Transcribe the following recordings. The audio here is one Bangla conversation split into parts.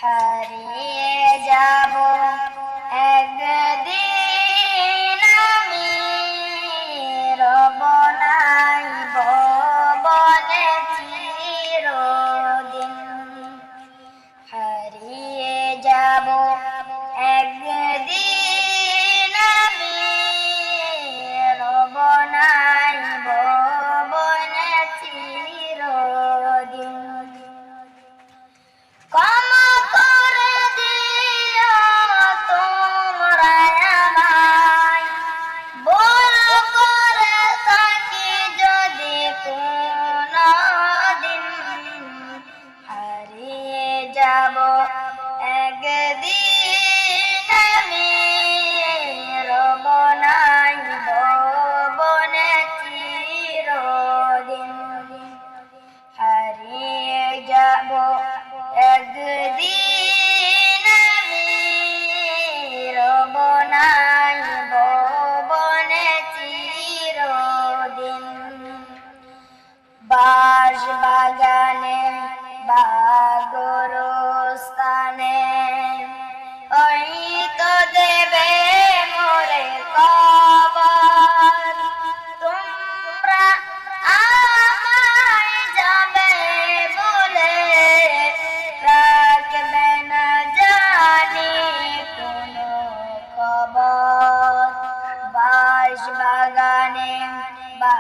হারিয়ে যাব একদিন আমি, রব নাই ভবনে চিরদিন। হারিয়ে যাব একদিন আমি, রব নাই ভবনে চিরদিন। ক্ষমা করে দিও তোমরা আমায়, ভুল করে থাকি যদি কোনদিন। হারিয়ে যাব একদিন আমি, রব নাই ভবনে চিরদিন। হারিয়ে যাব একদিন আমি, রব নাই ভবনে চিরদিন। বাঁশ বাগানে বা গোরস্থানে ওই তো দেবে মোরে কবর। তোমরা আমায় যাবে বলে রাখবে না জানি কোনো খবর। বাঁশ বাগানে বা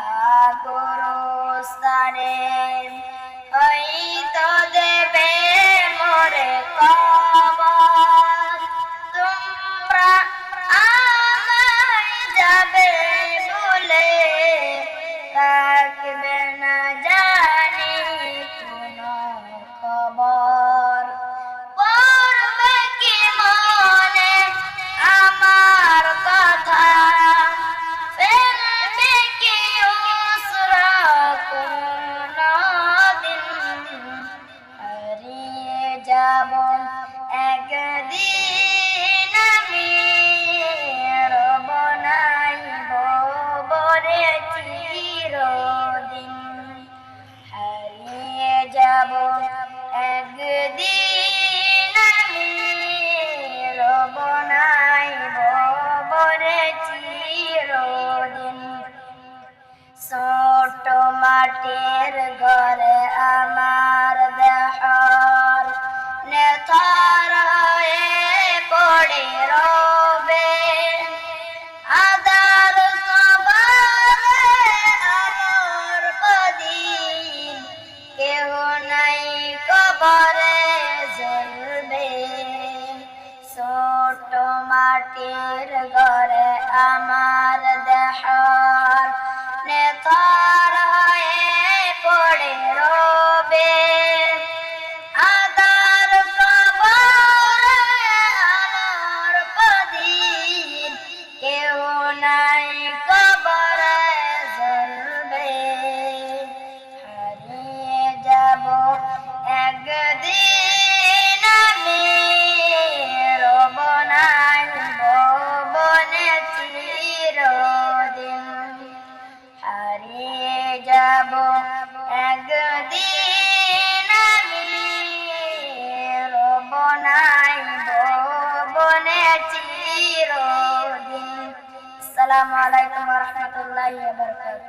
গোরস্থানে ওই তো দেবে মোরে কবর। তোমরা আমায় যাবে বলে রাখবে না জানি কোনো খবর। পড়বে কি মনে আমার কথা, ফেলবে কি উসরা কোনদিন। হারিয়ে যাব একদিন আমি, রব নাই ভবনে চিরদিন। হারিয়ে যাব একদিন আমি, রব নাই ভবনে চিরদিন। ছোট মাটির ঘরে আমার দেহর নেথর হয়ে পড়ে রবে। আদার কবরে আমার প্রদীপ, কেহ নাই কবরে জ্বলবে। ছোট মাটির ঘরে আমার দেহর নেথর হয়ে পড়ে রবে। আদার কবরে আমার প্রদীপ, কেহ নাই কবরে জ্বলবে। হারিয়ে যাব একদিন আমি, রব নাই ভবনে চিরদিন। হারিয়ে যাব একদিন আমি, রব নাই ভবনে চিরদিন। আসসালামু আলাইকুম ওয়া রাহমাতুল্লাহি ওয়া বারাকাতুহু।